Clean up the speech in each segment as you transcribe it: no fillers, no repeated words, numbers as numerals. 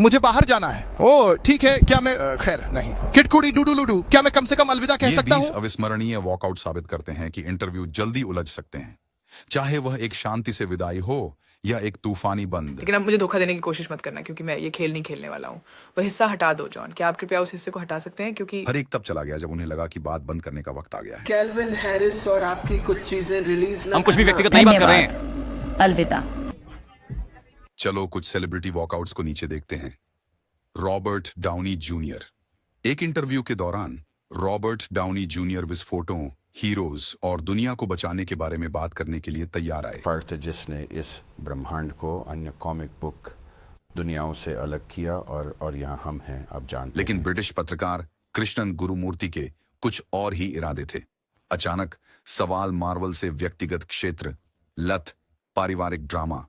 मुझे बाहर जाना है। ओ ठीक है, क्या मैं खैर नहीं, किटकुड़ी डूडू लूडू, क्या मैं कम से कम अलविदा कह सकता हूँ? अविस्मरणीय वॉकआउट साबित करते हैं कि इंटरव्यू जल्दी उलझ सकते हैं, चाहे वह एक शांति से विदाई हो या एक तूफानी बंद। लेकिन अब मुझे धोखा देने की कोशिश मत करना, क्योंकि मैं ये खेल नहीं खेलने वाला हूँ। वो हिस्सा हटा दो जॉन, क्या आप कृपया उस हिस्से को हटा सकते हैं? क्योंकि हर एक तब चला गया जब उन्हें लगा कि बात बंद करने का वक्त आ गया है। कैल्विन हैरिस और आपकी कुछ चीजें रिलीज हम कुछ भी व्यक्तिगत नहीं बात कर रहे हैं। अलविदा। चलो कुछ सेलिब्रिटी वॉकआउट्स को नीचे देखते हैं। Robert Downey junior. एक इंटरव्यू के दौरान रॉबर्ट डाउनी जूनियर विस्फोटों, हीरोज और दुनिया को बचाने के बारे में बात करने के लिए तैयार आए। फर्स्ट जिसने इस ब्रह्मांड को अन्य कॉमिक बुक दुनियाओं से अलग किया और यहाँ हम हैं, आप जानते लेकिन हैं। ब्रिटिश पत्रकार कृष्णन गुरुमूर्ति के कुछ और ही इरादे थे। अचानक सवाल मार्वल से व्यक्तिगत क्षेत्र, लत, पारिवारिक ड्रामा,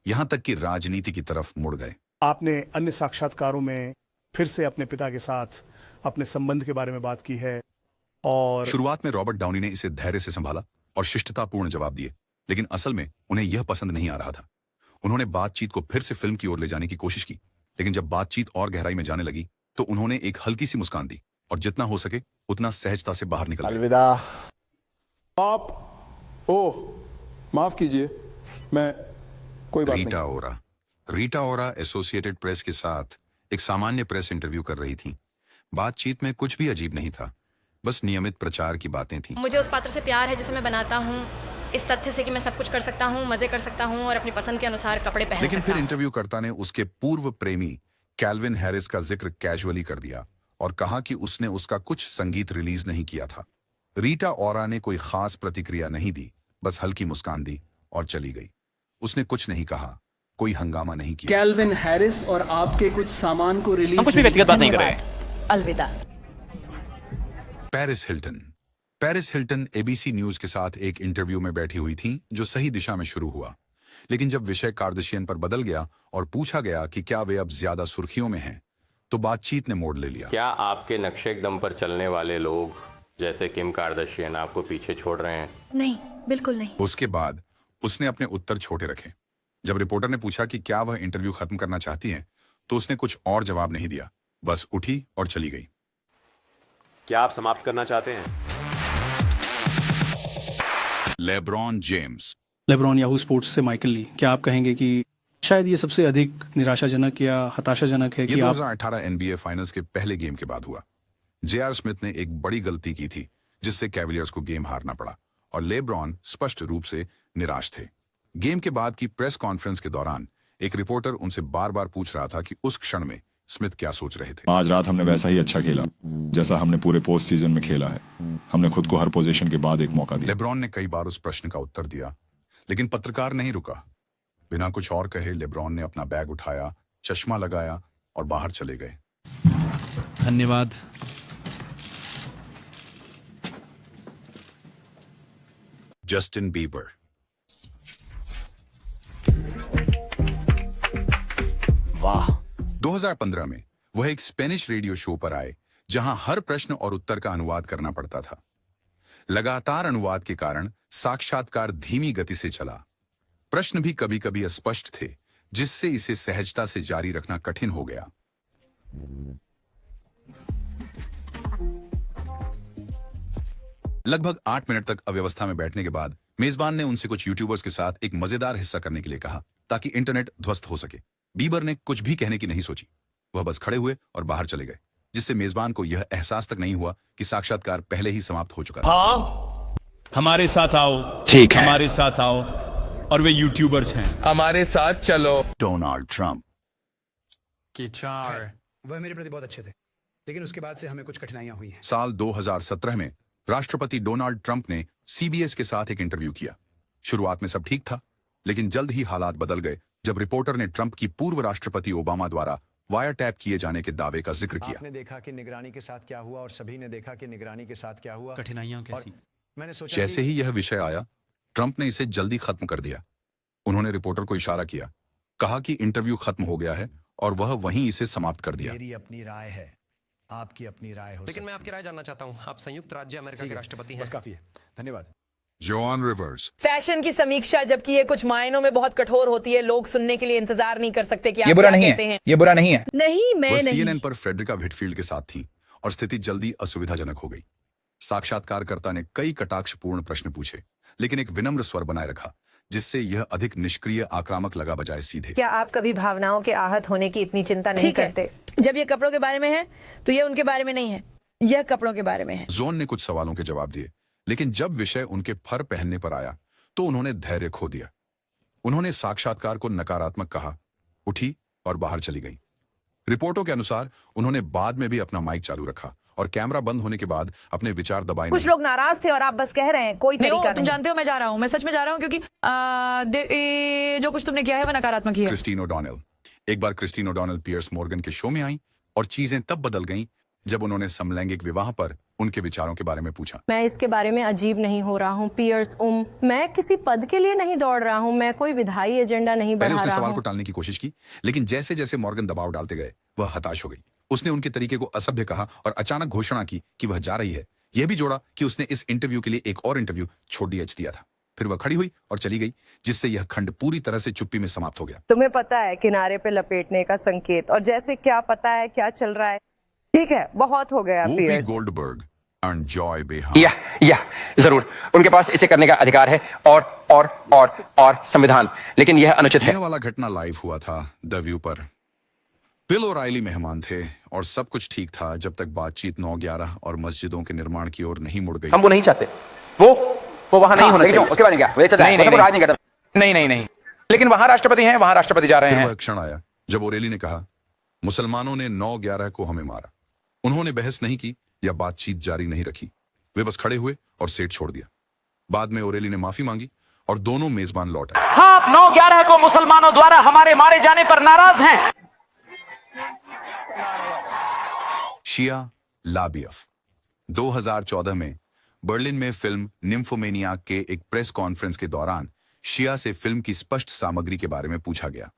यहां तक कि राजनीति की तरफ मुड़ गए। आपने अन्य साक्षात्कारों में फिर से अपने पिता के साथ अपने संबंध के बारे में बात की है और शुरुआत में रॉबर्ट डाउनी ने इसे धैर्य से संभाला और शिष्टतापूर्ण जवाब दिए, लेकिन असल में उन्हें यह पसंद नहीं आ रहा था। उन्होंने बातचीत को फिर से फिल्म की ओर ले जाने की कोशिश की, लेकिन जब बातचीत और गहराई में जाने लगी तो उन्होंने एक हल्की सी मुस्कान दी और जितना हो सके उतना सहजता से बाहर निकल गए। अलविदा। आप ओह माफ कीजिए, मैं कोई बात नहीं। रीटा ओरा एसोसिएटेड प्रेस के साथ एक सामान्य प्रेस इंटरव्यू कर रही थी। बातचीत में कुछ भी अजीब नहीं था, बस नियमित प्रचार की बातें थी। मुझे उस पात्र से प्यार है जिसे मैं बनाता हूँ, इस तथ्य से कि मैं सब कुछ कर सकता हूँ, मजे कर सकता हूँ और अपनी पसंद के अनुसार कपड़े पहन लेकिन सकता फिर हूँ। इंटरव्यूकर्ता ने उसके पूर्व प्रेमी कैल्विन हैरिस का जिक्र कैजुअली कर दिया और कहा कि उसने उसका कुछ संगीत रिलीज नहीं किया था। रीटा ओरा ने कोई खास प्रतिक्रिया नहीं दी, बस हल्की मुस्कान दी और चली गई। उसने कुछ नहीं कहा, कोई हंगामा नहीं किया। कैल्विन हैरिस और आपके कुछ सामान को रिलीज हम कुछ भी व्यक्तिगत बात नहीं कर रहे हैं। अलविदा। पेरिस हिल्टन एबीसी न्यूज के साथ एक इंटरव्यू में बैठी हुई थी जो सही दिशा में शुरू हुआ, लेकिन जब विषय कार्दशियन पर बदल गया और पूछा गया कि क्या वे अब ज्यादा सुर्खियों में हैं, तो बातचीत ने मोड़ ले लिया। क्या आपके नक्शे कदम पर चलने वाले लोग जैसे किम कार्दशियन आपको पीछे छोड़ रहे हैं? नहीं, बिल्कुल नहीं। उसके बाद उसने अपने उत्तर छोटे रखे। जब रिपोर्टर ने पूछा कि क्या वह इंटरव्यू खत्म करना चाहती हैं, तो उसने कुछ और जवाब नहीं दिया, बस उठी और चली गई। क्या आप समाप्त करना चाहते हैं? LeBron James. LeBron Yahoo sports से माइकल ली, क्या आप कहेंगे कि शायद ये सबसे अधिक निराशाजनक या हताशाजनक है ये कि 2018 एनबीए फाइनल्स के पहले गेम के बाद हुआ। जेआर स्मिथ ने एक बड़ी गलती की थी जिससे कैवलियर्स को गेम हारना पड़ा और लेब्रॉन स्पष्ट रूप से निराश थे। गेम के बाद की प्रेस कॉन्फ्रेंस के दौरान एक रिपोर्टर उनसे बार बार पूछ रहा था कि उस क्षण में स्मिथ क्या सोच रहे थे। आज रात हमने वैसा ही अच्छा खेला जैसा हमने पूरे पोस्ट सीजन में खेला है। हमने खुद को हर पोजीशन के बाद एक मौका दिया। लेब्रॉन ने कई बार उस प्रश्न का उत्तर दिया, लेकिन पत्रकार नहीं रुका। बिना कुछ और कहे लेब्रॉन ने अपना बैग उठाया, चश्मा लगाया और बाहर चले गए। धन्यवाद। Justin Bieber. वाह। 2015 में वह एक स्पेनिश रेडियो शो पर आए जहां हर प्रश्न और उत्तर का अनुवाद करना पड़ता था। लगातार अनुवाद के कारण साक्षात्कार धीमी गति से चला। प्रश्न भी कभी कभी अस्पष्ट थे, जिससे इसे सहजता से जारी रखना कठिन हो गया। लगभग 8 मिनट तक अव्यवस्था में बैठने के बाद मेजबान ने उनसे कुछ यूट्यूबर्स के साथ एक मजेदार हिस्सा करने के लिए कहा ताकि इंटरनेट ध्वस्त हो सके। बीबर ने कुछ भी कहने की नहीं सोची, वह बस खड़े हुए और बाहर चले गए, जिससे मेजबान को यह एहसास तक नहीं हुआ कि साक्षात्कार पहले ही समाप्त हो चुका था। हाँ, हमारे साथ आओ। ठीक है। हमारे साथ आओ। और वे यूट्यूबर्स हैं। हमारे साथ चलो। Donald Trump. वह मेरे प्रति बहुत अच्छे थे, लेकिन उसके बाद से हमें कुछ कठिनाइयां हुई हैं। साल 2017 में राष्ट्रपति डोनाल्ड ट्रंप ने सीबीएस के साथ एक इंटरव्यू किया। शुरुआत में सब ठीक था, लेकिन जल्द ही हालात बदल गए जब रिपोर्टर ने ट्रंप की पूर्व राष्ट्रपति ओबामा द्वारा वायर टैप किए जाने के दावे का जिक्र किया। आपने देखा कि निगरानी के साथ क्या हुआ और सभी ने देखा कि निगरानी के साथ क्या हुआ। कठिनाइयां कैसी? मैंने सोचा जैसे ही यह विषय आया, ट्रंप ने इसे जल्दी खत्म कर दिया। उन्होंने रिपोर्टर को इशारा किया, कहा कि इंटरव्यू खत्म हो गया है और वह वहीं इसे समाप्त कर दिया। मेरी अपनी राय है, आपकी अपनी राय हो। लेकिन मैं आपकी राय जानना चाहता हूँ। आप संयुक्त राज्य अमेरिका के राष्ट्रपति हैं। बस काफी है, धन्यवाद। John reverse. फैशन की समीक्षा, जबकि ये कुछ मायनों में बहुत कठोर होती है, लोग सुनने के लिए इंतजार नहीं कर सकते कि आप ये बुरा क्या नहीं कहते है, हैं। ये बुरा नहीं है। नहीं, मैं वह नहीं। सीएनएन पर फ्रेडरिका व्हिटफील्ड के साथ थी और स्थिति जल्दी असुविधाजनक हो गई। साक्षात्कारकर्ता ने कई कटाक्षपूर्ण प्रश्न पूछे, लेकिन एक विनम्र स्वर बनाए रखा, जिससे यह अधिक निष्क्रिय आक्रामक लगा बजाय सीधे। क्या आप कभी भावनाओं के आहत होने की इतनी चिंता नहीं करते? जब ये कपड़ों के बारे में है तो ये उनके बारे में नहीं है, यह कपड़ों के बारे में है। जोन ने कुछ सवालों के जवाब दिए, लेकिन जब विषय उनके फर पहनने पर आया तो उन्होंने धैर्य खो दिया। उन्होंने साक्षात्कार को नकारात्मक कहा, उठी और बाहर चली गई। रिपोर्टों के अनुसार उन्होंने बाद में भी अपना माइक चालू रखा और कैमरा बंद होने के बाद अपने विचार दबाए कुछ लोग नाराज थे और आप बस कह रहे हैं कोई तरीका नहीं। तुम जानते हो मैं जा रहा हूँ, मैं सच में जा रहा हूँ, क्योंकि जो कुछ तुमने किया है वो नकारात्मक ही है। Christine O'Donnell. एक बार क्रिस्टीन ओडोनेल पियर्स मॉर्गन के शो में आई और चीजें तब बदल गईं जब उन्होंने समलैंगिक विवाह पर उनके विचारों के बारे में पूछा। मैं इसके बारे में अजीब नहीं हो रहा हूँ पियर्स। मैं किसी पद के लिए नहीं दौड़ रहा हूँ, मैं कोई विधायी एजेंडा नहीं बढ़ा पहले उसने रहा सवाल हूँ। को टालने की कोशिश की, लेकिन जैसे जैसे मॉर्गन दबाव डालते गए वह हताश हो गई। उसने उनके तरीके को असभ्य कहा और अचानक घोषणा की कि वह जा रही है। यह भी जोड़ा कि उसने इस इंटरव्यू के लिए एक और इंटरव्यू छोड़ दिया था। फिर वह खड़ी हुई और चली गई, जिससे यह खंड पूरी तरह से चुप्पी में समाप्त हो गया। तुम्हें पता है किनारे पे लपेटने का संकेत, और जैसे क्या पता है क्या चल रहा है। ठीक है, बहुत हो गया Whoopi Pierce. Goldberg and Joy Behar. या जरूर, उनके पास इसे करने का अधिकार है और संविधान, लेकिन यह अनुचित है। यह वाला घटना लाइव हुआ था द व्यू पर। बिल ओराइली मेहमान थे और सब कुछ ठीक था जब तक बातचीत 9/11 और मस्जिदों के निर्माण की ओर नहीं मुड़ गई। हम वो नहीं चाहते, वो वहां नहीं होना चाहिए। उसके बाद क्या? नहीं, लेकिन वहां राष्ट्रपति हैं, वहां राष्ट्रपति जा रहे हैं। वह क्षण आया जब ओरेली ने कहा, मुसलमानों ने 9/11 को हमें मारा। उन्होंने बहस नहीं की या बातचीत जारी नहीं रखी, वे बस खड़े हुए और सेट छोड़ दिया। बाद में ओरेली ने माफी मांगी और दोनों मेजबान लौट आए। हाँ, आप 9/11 को मुसलमानों द्वारा हमारे मारे जाने पर नाराज हैं। शिया लाबियफ। 2014 में बर्लिन में फिल्म निम्फोमेनियाक के एक प्रेस कॉन्फ्रेंस के दौरान शिया से फिल्म की स्पष्ट सामग्री के बारे में पूछा गया।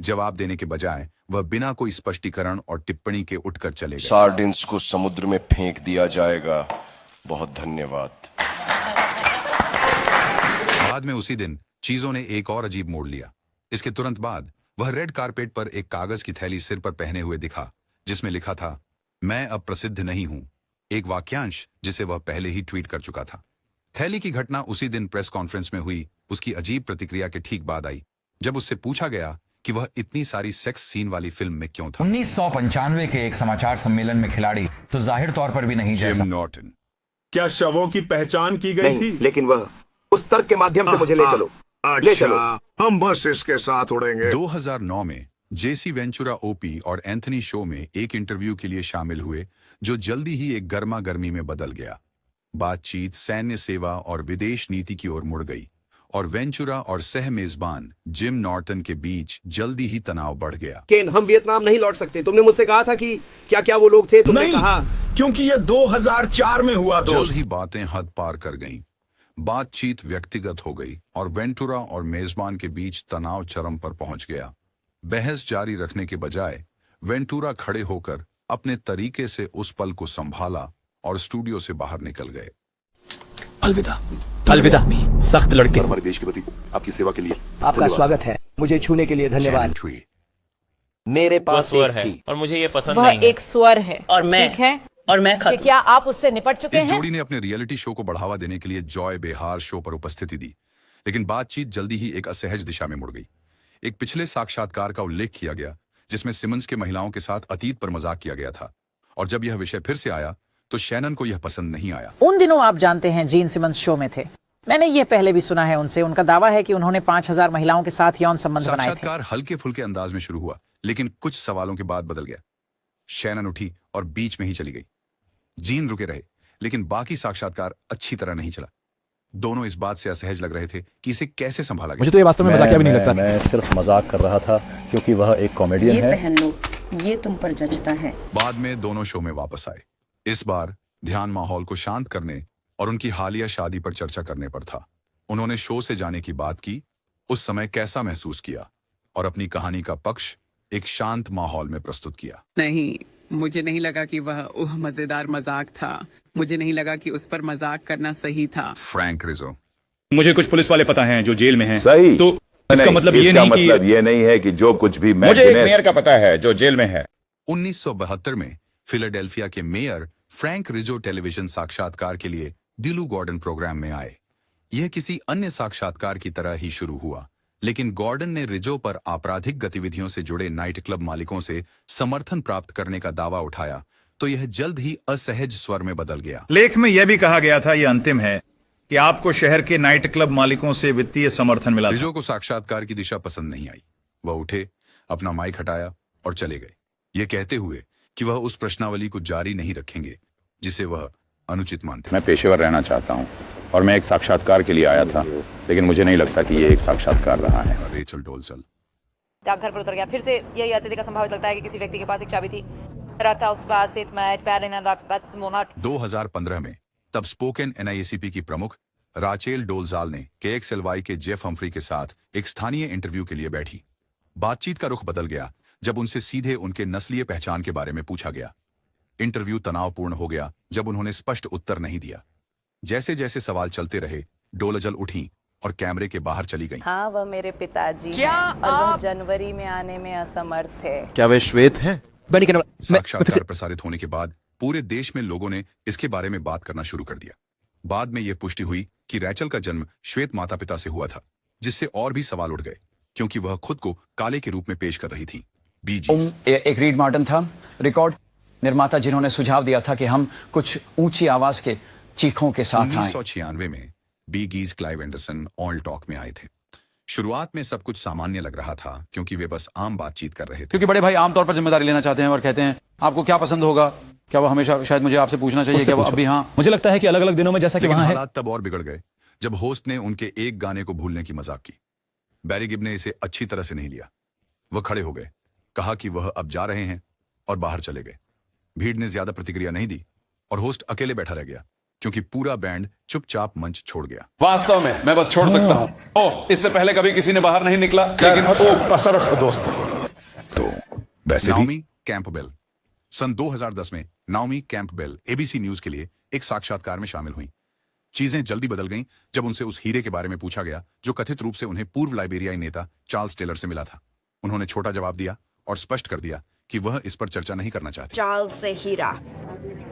जवाब देने के बजाय वह बिना कोई स्पष्टीकरण और टिप्पणी के उठकर चले गए। सार्डिन्स को समुद्र में फेंक दिया जाएगा, बहुत धन्यवाद। बाद में उसी दिन चीजों ने एक और अजीब मोड़ लिया। इसके तुरंत बाद वह रेड कारपेट पर एक कागज की थैली सिर पर पहने हुए दिखा, जिसमें लिखा था, मैं अब प्रसिद्ध नहीं हूं, एक वाक्यांश जिसे वह पहले ही ट्वीट कर चुका था। थैली की घटना उसी दिन प्रेस कॉन्फ्रेंस में हुई उसकी अजीब प्रतिक्रिया के ठीक बाद आई, जब उससे पूछा गया कि वह इतनी सारी सेक्स सीन वाली फिल्म में क्यों था। 1995 के एक समाचार सम्मेलन में खिलाड़ी तो जाहिर तौर पर भी नहीं जिम नॉर्टन। क्या शवों की पहचान की गई थी? लेकिन वह उस तर्क के माध्यम से मुझे ले चलो। ले चलो, हम बस इसके साथ उड़ेंगे। 2009 में जेसी वेंचुरा ओपी और एंथनी शो में एक इंटरव्यू के लिए शामिल हुए, जो जल्दी ही एक गर्मा गर्मी में बदल गया। बातचीत सैन्य सेवा और विदेश नीति की ओर मुड़ गई और वेंचुरा और सह मेजबान जिम नॉर्टन के बीच जल्दी ही तनाव बढ़ गया। केन, हम वियतनाम नहीं लौट सकते। तुमने मुझसे कहा था कि क्या क्या वो लोग थे, तुमने कहा। क्योंकि ये 2004 में हुआ। जल्द ही बातें हद पार कर गईं। बातचीत व्यक्तिगत हो गई और वेंटुरा और मेजबान के बीच तनाव चरम पर पहुंच गया। बहस जारी रखने के बजाय वेंटुरा खड़े होकर अपने तरीके से उस पल को संभाला और स्टूडियो से बाहर निकल गए। अलविदा, अलविदा सख्त लड़के। हमारे देश के प्रति आपकी सेवा के लिए आपका स्वागत है। मुझे छूने के लिए धन्यवाद। मेरे पास स्वर है और मुझे ये पसंद वह नहीं है। एक स्वर है और मैं ठीक है और मैं कि क्या आप उससे निपट चुके इस हैं? जोड़ी ने अपने रियलिटी शो को बढ़ावा देने के लिए जॉय बेहार शो पर उपस्थिति दी, लेकिन बातचीत जल्दी ही एक असहज दिशा में मुड़ गई। एक पिछले साक्षात्कार का उल्लेख किया गया जिसमें सिमंस के महिलाओं के साथ अतीत पर मजाक किया गया था, और जब यह विषय फिर से आया तो शैनन को यह पसंद नहीं आया। उन दिनों आप जानते हैं जीन सिमंस शो में थे। मैंने ये पहले भी सुना है उनसे। उनका दावा है कि उन्होंने 5000 महिलाओं के साथ यौन संबंध बनाए थे। साक्षात्कार हल्के फुल्के अंदाज में शुरू हुआ, लेकिन कुछ सवालों के बाद बदल गया। शैनन उठी और बीच में ही चली गई। जीन रुके रहे, लेकिन बाकी साक्षात्कार अच्छी तरह नहीं चला। दोनों इस बात से असहज लग रहे थे कि इसे कैसे संभाला गया। मुझे तो ये वास्तव में मजाकिया भी नहीं लगता। मैं सिर्फ मजाक कर रहा था क्योंकि वह एक कॉमेडियन है। ये पहन लो, ये तुम पर जचता है। बाद में दोनों शो में वापस आए। इस बार ध्यान माहौल को शांत करने और उनकी हालिया शादी पर चर्चा करने पर था। उन्होंने शो से जाने की बात की, उस समय कैसा महसूस किया, और अपनी कहानी का पक्ष एक शांत माहौल में प्रस्तुत किया। नहीं, मुझे नहीं लगा कि वह मजेदार मजाक था। मुझे नहीं लगा कि उस पर मजाक करना सही था। फ्रैंक रिजो। मुझे कुछ पुलिस वाले पता हैं जो जेल में हैं। सही। तो इसका मतलब ये नहीं कि ये नहीं है कि जो कुछ भी मुझे एक मेयर का पता है जो जेल में है। 1972 में फिलाडेल्फिया के मेयर फ्रैंक रिजो टेलीविजन साक्षात्कार के लिए दिलू गॉर्डन प्रोग्राम में आए। यह किसी अन्य साक्षात्कार की तरह ही शुरू हुआ, लेकिन गॉर्डन ने रिजो पर आपराधिक गतिविधियों से जुड़े नाइट क्लब मालिकों से समर्थन प्राप्त करने का दावा उठाया, तो यह जल्द ही असहज स्वर में बदल गया। लेख में यह भी कहा गया था, यह अंतिम है, कि आपको शहर के नाइट क्लब मालिकों से वित्तीय समर्थन मिला। रिजो को साक्षात्कार की दिशा पसंद नहीं आई। वह उठे, अपना माइक हटाया और चले गए, ये कहते हुए कि वह उस प्रश्नावली को जारी नहीं रखेंगे जिसे वह अनुचित मानते। मैं पेशेवर रहना चाहता हूं और मैं एक साक्षात्कार के लिए आया था, लेकिन मुझे नहीं लगता कि ये एक साक्षात्कार रहा है। रेचल डोलसल डाकघर पर उतर गया। फिर से यही अतिथि का संभावित लगता है कि किसी व्यक्ति के पास एक चाबी थी। 2015 में तब स्पोकन NIACP की प्रमुख राचेल डोलजाल ने KXLY के जेफ हम्फ्री के साथ एक स्थानीय इंटरव्यू के लिए बैठी। बातचीत का रुख बदल गया जब उनसे सीधे उनके नस्लीय पहचान के बारे में पूछा गया। इंटरव्यू तनावपूर्ण हो गया जब उन्होंने स्पष्ट उत्तर नहीं दिया। जैसे जैसे सवाल चलते रहे, डोलजल उठी और कैमरे के बाहर चली गईं। हाँ, वह मेरे पिताजी क्या हैं और वह जनवरी में आने में असमर्थ थे। क्या वे श्वेत हैं? साक्षात्कार प्रसारित होने के बाद पूरे देश में लोगों ने इसके बारे में बात करना शुरू कर दिया। बाद में यह पुष्टि हुई कि रैचल का जन्म श्वेत माता पिता से हुआ था, जिससे और भी सवाल उठ गए क्योंकि वह खुद को काले के रूप में पेश कर रही थी। एक रीड मार्टिन था, रिकॉर्ड निर्माता, जिन्होंने सुझाव दिया था कि हम कुछ ऊंची आवाज के चीखों के साथ आए। 1996 में Bee Gees Clive Anderson all talk में आए थे। शुरुआत में सब कुछ सामान्य लग रहा था क्योंकि वे बस आम बातचीत कर रहे थे। क्योंकि बड़े भाई आमतौर पर जिम्मेदारी लेना चाहते हैं और कहते हैं आपको क्या पसंद होगा, क्या वो हमेशा, शायद मुझे आपसे पूछना चाहिए क्या वो अभी। हाँ, मुझे लगता है कि अलग अलग दिनों में जैसा कि वहां है। हालात तब और बिगड़ गए जब होस्ट ने उनके एक गाने को भूलने की मजाक की। बैरी गिब ने इसे अच्छी तरह से नहीं लिया। वह खड़े हो गए, कहा कि वह अब जा रहे हैं और बाहर चले गए। भीड़ ने ज्यादा प्रतिक्रिया नहीं दी और होस्ट अकेले बैठा रह गया क्योंकि पूरा बैंड चुपचाप मंच छोड़ गया। वास्तव में मैं बस छोड़ सकता हूं। ओह, इससे पहले कभी किसी ने बाहर नहीं निकला, लेकिन दोस्त। तो वैसे नाओमी कैंपबेल सन 2010 में नाओमी कैंपबेल ABC न्यूज के लिए एक साक्षात्कार में शामिल हुई। चीजें जल्दी बदल गईं जब उनसे उस हीरे के बारे में पूछा गया जो कथित रूप से उन्हें पूर्व लाइबेरियाई नेता चार्ल्स टेलर से मिला था। उन्होंने छोटा जवाब दिया और स्पष्ट कर दिया कि वह इस पर चर्चा नहीं करना चाहती। चार्ल्स से हीरा।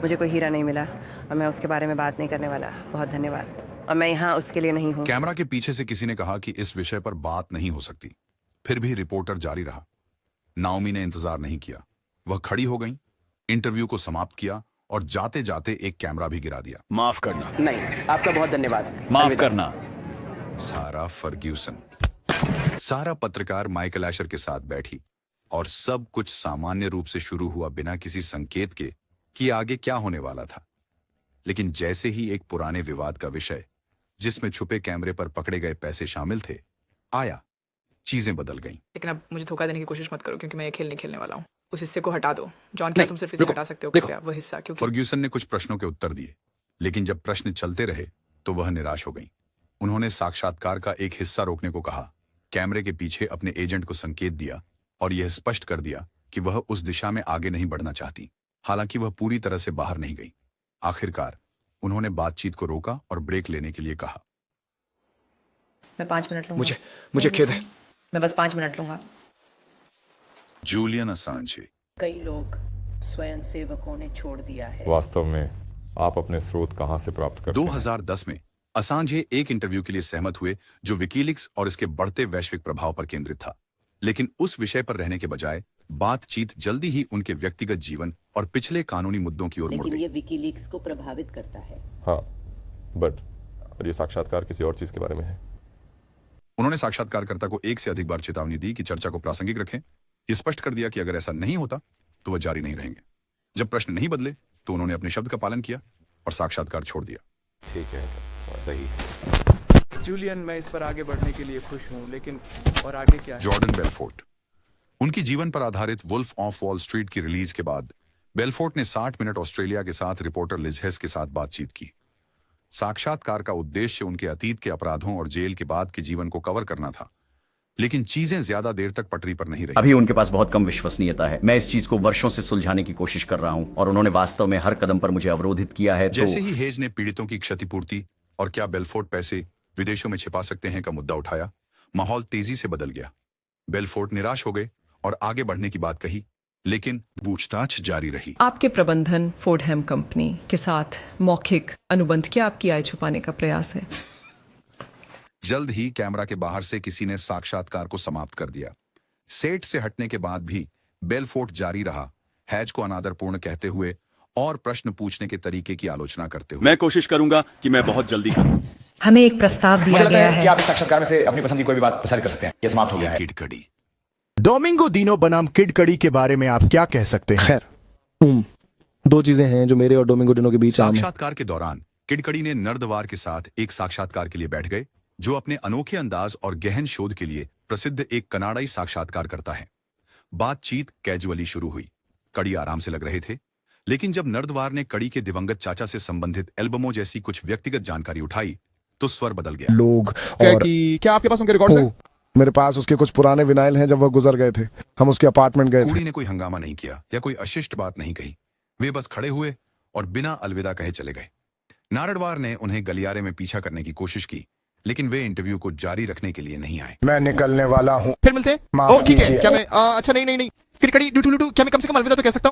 मुझे कोई हीरा नहीं मिला और मैं उसके बारे में बात नहीं करने वाला। बहुत धन्यवाद, और मैं यहाँ उसके लिए नहीं हूँ। कैमरा के पीछे से किसी ने कहा कि इस विषय पर बात नहीं हो सकती। फिर भी रिपोर्टर जारी रहा। नाओमी ने इंतजार नहीं किया। वह खड़ी हो गई, इंटरव्यू को समाप्त किया और जाते जाते एक कैमरा भी गिरा दिया। माफ करना। नहीं, आपका बहुत धन्यवाद। माफ करना। सारा फर्ग्यूसन। सारा पत्रकार माइकल एशर के साथ बैठी और सब कुछ सामान्य रूप से शुरू हुआ बिना किसी संकेत के कि आगे क्या होने वाला था। लेकिन जैसे ही एक पुराने विवाद का विषय जिसमें छुपे कैमरे पर पकड़े गए पैसे शामिल थे आया, चीजें बदल गईं। लेकिन अब मुझे धोखा देने की कोशिश मत करो क्योंकि मैं ये खेल नहीं खेलने वाला हूँ। उस हिस्से को हटा दो। जॉन, क्या तुम सिर्फ इसे हटा सकते हो क्या वो हिस्सा? क्योंकि फर्ग्यूसन ने कुछ प्रश्नों के उत्तर दिए, लेकिन जब प्रश्न चलते रहे तो वह निराश हो गई। उन्होंने साक्षात्कार का एक हिस्सा रोकने को कहा, कैमरे के पीछे अपने एजेंट को संकेत दिया और यह स्पष्ट कर दिया कि वह उस दिशा में आगे नहीं बढ़ना चाहती। हालांकि वह पूरी तरह से बाहर नहीं गई। आखिरकार उन्होंने बातचीत को रोका और ब्रेक लेने के लिए कहा। मैं 5 मिनट लूंगा। मुझे खेद है। मैं बस 5 मिनट लूंगा। जूलियन असांजे। कई लोग स्वयं सेवकों ने छोड़ दिया है। वास्तव में आप अपने स्रोत कहां से प्राप्त करते हैं? 2010 में असांजे एक इंटरव्यू के लिए सहमत हुए जो विकीलीक्स और इसके बढ़ते वैश्विक प्रभाव पर केंद्रित था। लेकिन उस विषय पर रहने के बजाय बातचीत जल्दी ही उनके व्यक्तिगत जीवन और पिछले कानूनी मुद्दों की ओर मुड़ गई। लेकिन ये विकीलीक्स को प्रभावित करता है। हाँ, बट ये साक्षात्कार किसी और चीज के बारे में है। उन्होंने साक्षात्कारकर्ता को एक से अधिक बार चेतावनी दी कि चर्चा को प्रासंगिक रखें। ये स्पष्ट कर दिया कि अगर ऐसा नहीं होता तो वह जारी नहीं रहेंगे। जब प्रश्न नहीं बदले तो उन्होंने अपने शब्द का पालन किया और साक्षात्कार छोड़ दिया। ठीक है, सही। जूलियन, मैं इस पर आगे बढ़ने के लिए खुश हूँ, लेकिन और आगे क्या है? Jordan Belfort. उनकी जीवन पर आधारित वुल्फ ऑफ वॉल स्ट्रीट की रिलीज के बाद बेलफोर्ट ने 60 मिनट ऑस्ट्रेलिया के साथ रिपोर्टर लिज हेस के साथ बातचीत की। साक्षात्कार का उद्देश्य उनके अतीत के अपराधों और जेल के बाद के जीवन को कवर करना था, लेकिन चीजें ज्यादा देर तक पटरी पर नहीं रही। अभी उनके पास बहुत कम विश्वसनीयता है। मैं इस चीज को वर्षों से सुलझाने की कोशिश कर रहा हूं और उन्होंने वास्तव में हर कदम पर मुझे अवरोधित किया है। जैसे ही हेज ने पीड़ितों की क्षतिपूर्ति और क्या बेलफोर्ट पैसे विदेशों में छिपा सकते हैं का मुद्दा उठाया। माहौल तेजी से बदल गया। बेलफोर्ट निराश हो गए और आगे बढ़ने की बात कही, लेकिन पूछताछ जारी रही। आपके प्रबंधन फोर्डहैम कंपनी के साथ मौखिक अनुबंध क्या आपकी आय छुपाने का प्रयास है? जल्द ही कैमरा के बाहर से किसी ने साक्षात्कार को समाप्त कर दिया। सेट से हटने के बाद भी बेलफोर्ट जारी रहा, हैज को अनादरपूर्ण कहते हुए और प्रश्न पूछने के तरीके की आलोचना करते हुए। मैं कोशिश करूंगा कि मैं बहुत जल्दी करूं। हमें एक प्रस्ताव दिया गया है कि आप इस साक्षात्कार में से अपनी पसंद की कोई भी बात प्रसारित कर सकते हैं। ये समाप्त हो गया है। किडकड़ी। डोमिंगो दीनो बनाम किडकड़ी के बारे में आप क्या कह सकते हैं? खैर, दो चीजें हैं जो मेरे और डोमिंगो दीनो के बीच आम हैं। साक्षात्कार के दौरान किडकड़ी ने नर्दवार के साथ एक साक्षात्कार के लिए बैठ गए, जो अपने अनोखे अंदाज और गहन शोध के लिए प्रसिद्ध एक कनाडाई साक्षात्कार करता है। बातचीत कैजुअली शुरू हुई। कड़ी आराम से लग रहे थे, लेकिन जब नर्दवार ने कड़ी के दिवंगत चाचा से संबंधित एल्बमों जैसी कुछ व्यक्तिगत जानकारी उठाई तो स्वर बदल गया। लोग और क्या आपके पास उनके रिकॉर्ड्स हैं? मेरे पास उसके कुछ पुराने विनाइल हैं। जब वह गुजर गए थे, हम उसके अपार्टमेंट गए थे। कूड़ी ने कोई हंगामा नहीं किया या कोई अशिष्ट बात नहीं कही। वे बस खड़े हुए और बिना अलविदा कहे चले गए। नारदवार ने उन्हें गलियारे में पीछा करने की कोशिश की, लेकिन वे इंटरव्यू को जारी रखने के लिए नहीं आए। मैं निकलने वाला हूँ, फिर मिलते हैं। माफ ठीक है। कीजिए। क्या मैं अच्छा नहीं किडकड़ी डूडू क्या मैं कम से कम अलविदा तो कह सकता हूँ?